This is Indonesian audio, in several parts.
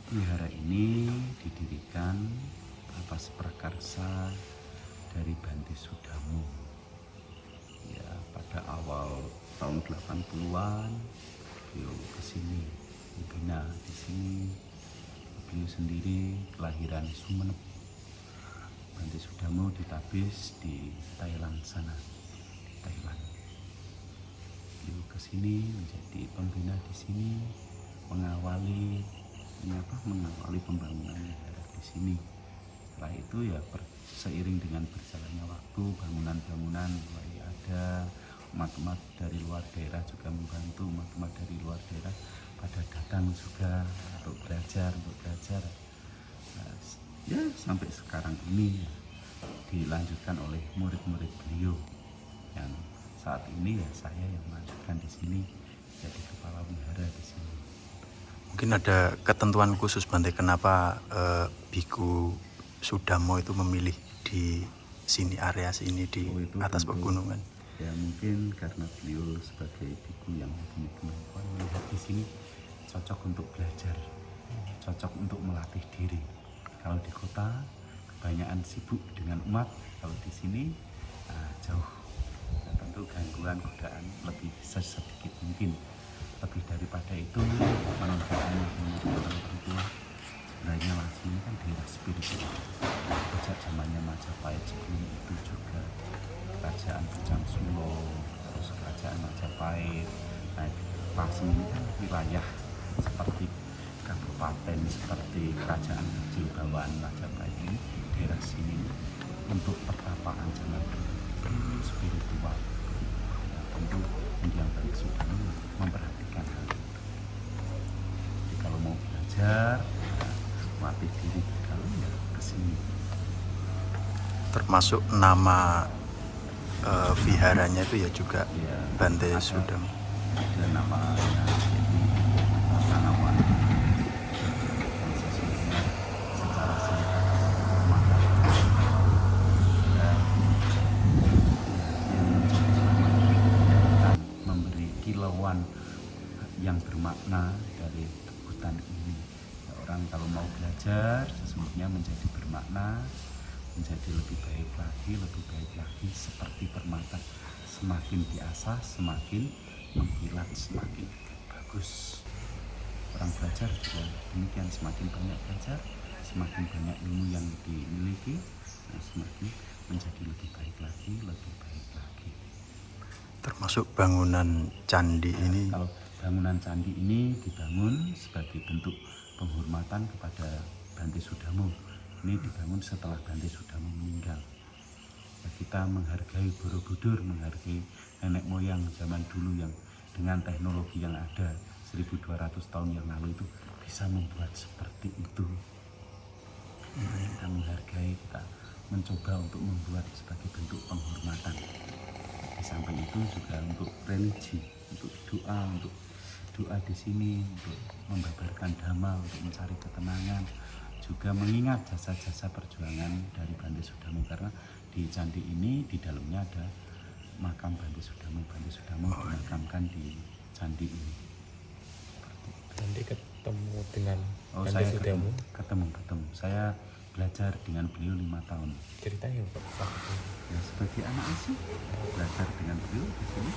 Wihara ini didirikan atas prakarsa dari Bante Sudamu. Ya, pada awal tahun 80-an beliau kesini membina di sini. Beliau sendiri kelahiran Sumeneb. Bante Sudamu ditabis di Thailand sana, di Thailand. Beliau kesini menjadi pembina di sini, mengawali pembangunan di sini. Setelah itu ya seiring dengan berjalannya waktu, bangunan-bangunan mulai ada, umat-umat dari luar daerah juga membantu, umat-umat dari luar daerah pada datang juga untuk belajar. Nah, ya sampai sekarang ini ya, dilanjutkan oleh murid-murid beliau yang saat ini ya saya yang melanjutkan di sini jadi kepala wihara di sini. Mungkin ada ketentuan khusus Bante kenapa Biku Sudarmo itu memilih di sini, area sini di atas pegunungan? Ya mungkin karena beliau sebagai biku yang punya kemampuan melihat di sini cocok untuk belajar, cocok untuk melatih diri. Kalau di kota kebanyakan sibuk dengan umat, kalau di sini jauh. Nah, tentu gangguan godaan lebih sedikit mungkin. Lebih daripada itu manfaatnya menurut orang tua sebenarnya masih ini kan daerah spiritual. Sejak zamannya Majapahit, sebelum itu juga kerajaan Bujang Sulo, terus kerajaan Majapahit. Nah, Pasem ini kan wilayah seperti kabupaten, seperti kerajaan kecil bawaan Majapahit ini, daerah sini untuk pertapaan zaman spiritual. Nah, tentu yang Bante Sudarmo memperhatikan hal itu. Jadi kalau mau belajar, melatih diri kalau ya kesini. Termasuk nama viharanya itu ya juga ya, Bante Sudarmo. Ada namanya, jadi tanaman secara singkat maka memberi kilauan yang bermakna dari hutan ini. Ya, orang kalau mau belajar sesungguhnya menjadi bermakna, menjadi lebih baik lagi seperti permata, semakin diasah semakin mengkilat, semakin bagus. Orang belajar juga demikian, semakin banyak belajar, semakin banyak ilmu yang dimiliki, semakin menjadi lebih baik lagi. Termasuk bangunan candi ini. Kalau bangunan candi ini dibangun sebagai bentuk penghormatan kepada Bante Sudarmo. Ini dibangun setelah Bante Sudarmo meninggal. Ya, kita menghargai Borobudur, menghargai nenek moyang zaman dulu yang dengan teknologi yang ada 1200 tahun yang lalu itu bisa membuat seperti itu. Kita menghargai, kita mencoba untuk membuat sebagai bentuk penghormatan. Di samping itu juga untuk religi, untuk doa di sini, untuk membabarkan dhamma, untuk mencari ketenangan, juga mengingat jasa-jasa perjuangan dari Bante Sudarmo, karena di candi ini di dalamnya ada makam Bante Sudarmo. Bante Sudarmo dimakamkan di candi ini. Nanti ketemu dengan Bante saya Sudarmo? Ketemu. Saya belajar dengan beliau 5 tahun. Ceritanya Pak? Ya, sebagai anak asuh belajar dengan beliau di sini.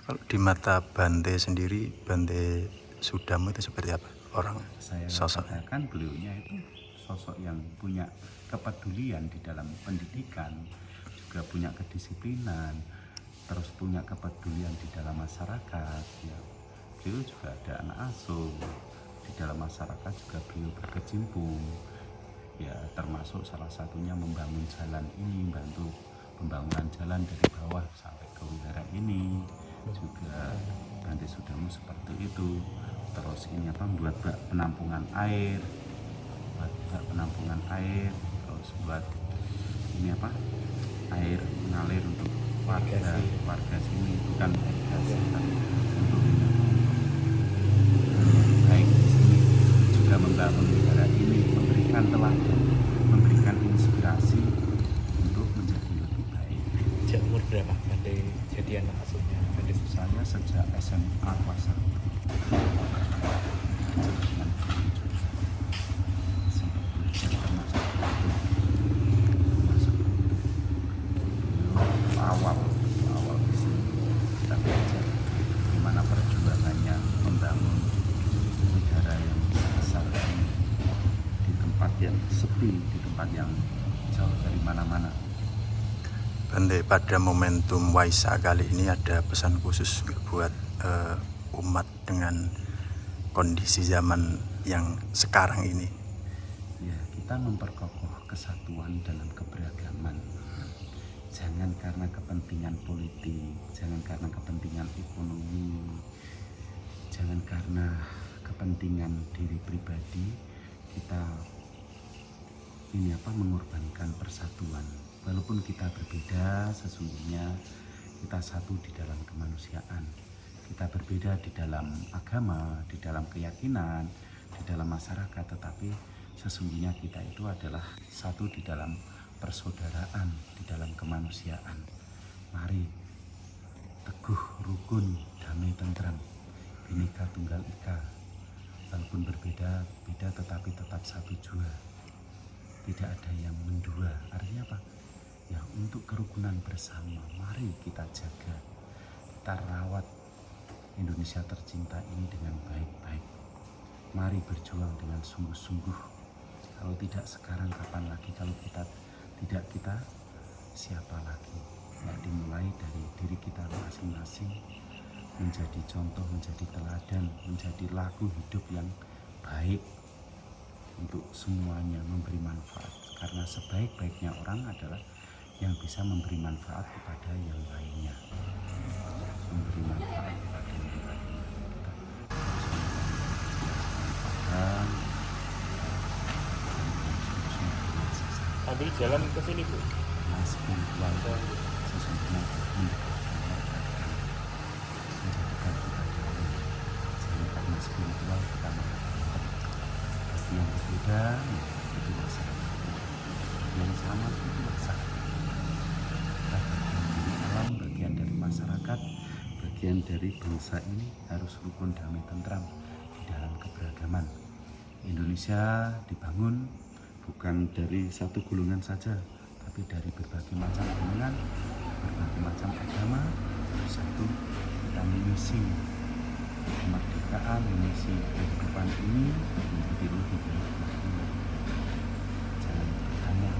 Kalau di mata Bante sendiri, Bante Sudarmo itu seperti apa orang? Saya sosok katakan beliaunya itu sosok yang punya kepedulian di dalam pendidikan, juga punya kedisiplinan, terus punya kepedulian di dalam masyarakat. Ya, beliau juga ada anak asuh di dalam masyarakat, juga beliau berkecimpung. Ya, termasuk salah satunya membangun jalan ini, bantu pembangunan jalan dari bawah sampai ke wihara ini. Juga Bante Sudarmo seperti itu. Terus ini membuat penampungan air, terus buat ini air mengalir untuk warga sini, bukan irigasi, tapi untuk baik di sini juga membangun wihara ini, memberikan teladan, memberikan inspirasi untuk menjadi lebih baik. Sejak umur berapa Bante jadi anak asuhnya? Saya sejak SMA kelas 1. yang sepi, di tempat yang jauh dari mana-mana. Bante, pada momentum Waisak kali ini ada pesan khusus buat umat dengan kondisi zaman yang sekarang ini. Ya, kita memperkokoh kesatuan dalam keberagaman. Jangan karena kepentingan politik, jangan karena kepentingan ekonomi, jangan karena kepentingan diri pribadi kita mengorbankan persatuan. Walaupun kita berbeda, sesungguhnya kita satu di dalam kemanusiaan. Kita berbeda di dalam agama, di dalam keyakinan, di dalam masyarakat, tetapi sesungguhnya kita itu adalah satu di dalam persaudaraan, di dalam kemanusiaan. Mari teguh, rukun, damai, tentram, Bhinneka Tunggal Ika. Walaupun berbeda-beda tetapi tetap satu jua. Tidak ada yang mendua. Artinya apa? Ya, untuk kerukunan bersama, mari kita jaga, kita rawat Indonesia tercinta ini dengan baik-baik. Mari berjuang dengan sungguh-sungguh. Kalau tidak sekarang, kapan lagi? Kalau tidak kita, siapa lagi? Ya, dimulai dari diri kita masing-masing, menjadi contoh, menjadi teladan, menjadi lagu hidup yang baik untuk semuanya, memberi manfaat. Karena sebaik-baiknya orang adalah yang bisa memberi manfaat kepada yang lainnya, memberi manfaat kepada yang lainnya. Ambil jalan ke sini, Bu. Masih keluarga sesungguhnya menjadikan kita damai. Jangan karena spiritual kita mengatakan pasti yang berbeda itu masalah, yang sama itu masalah. Kita bagian dari alam, bagian dari masyarakat, bagian dari bangsa ini harus rukun, damai, tentram di dalam keberagaman. Indonesia dibangun bukan dari satu golongan saja, tapi dari berbagai macam golongan, berbagai macam agama. Satu, kita mengisi kemerdekaan, mengisi kehidupan ini menjadi lebih baik lagi. Jangan bertanya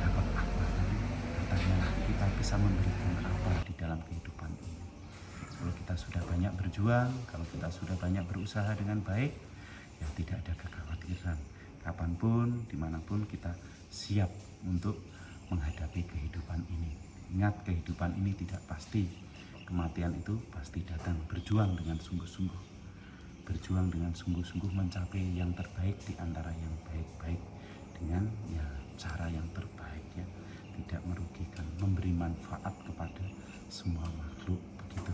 dapat apa tadi, bertanya kita bisa memberikan apa di dalam kehidupan ini. Kalau kita sudah banyak berjuang, kalau kita sudah banyak berusaha dengan baik, ya tidak ada kekhawatiran. Kapanpun, dimanapun kita siap untuk menghadapi kehidupan ini. Ingat, kehidupan ini tidak pasti. Kematian itu pasti datang. Berjuang dengan sungguh-sungguh. Berjuang dengan sungguh-sungguh mencapai yang terbaik di antara yang baik-baik. Dengan ya cara yang terbaik, ya. Tidak merugikan, memberi manfaat kepada semua makhluk. Begitu.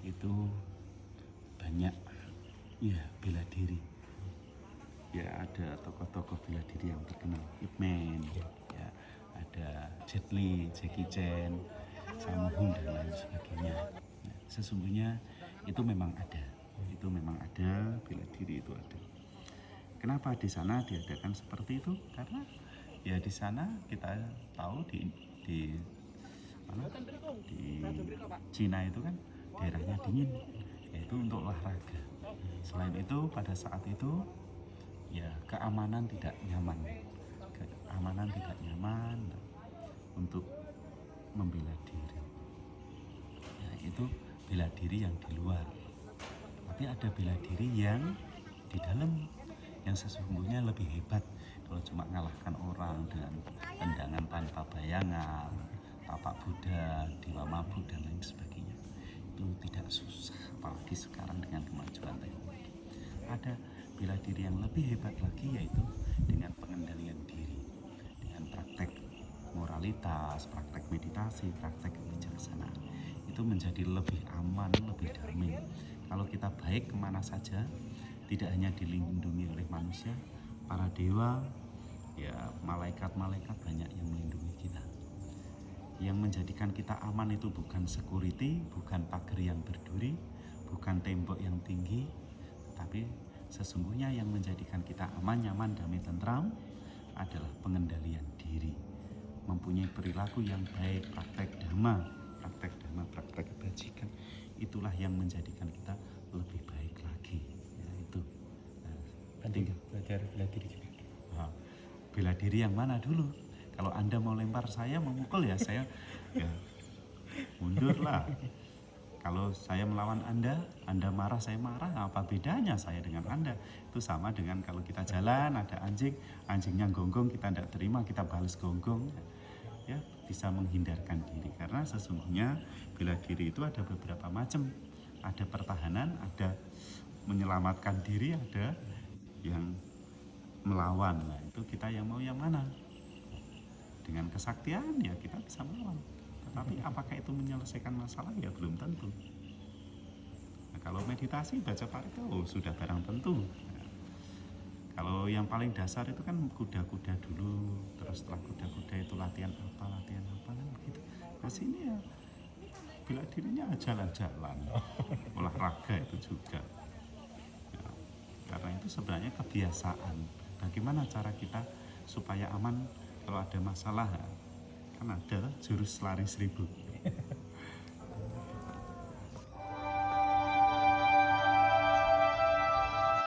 Itu banyak ya bela diri. Ya, ada tokoh-tokoh bela diri yang terkenal, Ip Man, ya, ada Jet Li, Jackie Chan, Sammo Hung dan lain sebagainya. Nah, sesungguhnya itu memang ada bela diri itu ada. Kenapa di sana diadakan seperti itu? Karena ya di sana kita tahu di Cina itu kan daerahnya dingin, yaitu untuk olahraga. Selain itu pada saat itu ya keamanan tidak nyaman untuk membela diri. Ya, itu bela diri yang di luar. Tapi ada bela diri yang di dalam, yang sesungguhnya lebih hebat. Kalau cuma ngalahkan orang dengan tendangan tanpa bayangan, tapak Buddha, dewa mabuk dan lain sebagainya, itu tidak susah, apalagi sekarang dengan kemajuan teknologi. Ada bela diri yang lebih hebat lagi, yaitu dengan pengendalian diri, dengan praktek moralitas, praktek meditasi, praktek kebijaksanaan. Itu menjadi lebih aman, lebih damai. Kalau kita baik kemana saja, tidak hanya dilindungi oleh manusia, para dewa, ya malaikat-malaikat banyak yang melindungi kita. Yang menjadikan kita aman itu bukan security, bukan pagar yang berduri, bukan tembok yang tinggi, tapi sesungguhnya yang menjadikan kita aman, nyaman, damai, tentram adalah pengendalian diri. Mempunyai perilaku yang baik, praktek dhamma, praktek kebajikan. Itulah yang menjadikan kita lebih baik lagi. Ya, itu. Nanti belajar bela diri juga. Nah, bela diri yang mana dulu? Kalau Anda mau lempar saya, memukul ya saya ya mundurlah. Kalau saya melawan Anda marah, saya marah, apa bedanya saya dengan Anda? Itu sama dengan kalau kita jalan, ada anjingnya gonggong, kita tidak terima, kita balas gonggong. Ya, bisa menghindarkan diri. Karena sesungguhnya bela diri itu ada beberapa macam. Ada pertahanan, ada menyelamatkan diri, ada yang melawan. Nah, itu kita yang mau yang mana? Dengan kesaktian ya kita bisa melawan. Tapi apakah itu menyelesaikan masalah? Ya belum tentu. Nah, kalau meditasi, baca parita, sudah barang tentu. Nah, kalau yang paling dasar itu kan kuda-kuda dulu, terus setelah kuda-kuda itu latihan apa kan begitu. Nah sini ya bela dirinya jalan-jalan, olahraga itu juga. Ya, karena itu sebenarnya kebiasaan. Bagaimana cara kita supaya aman kalau ada masalah? Kan ada jurus lari 1000.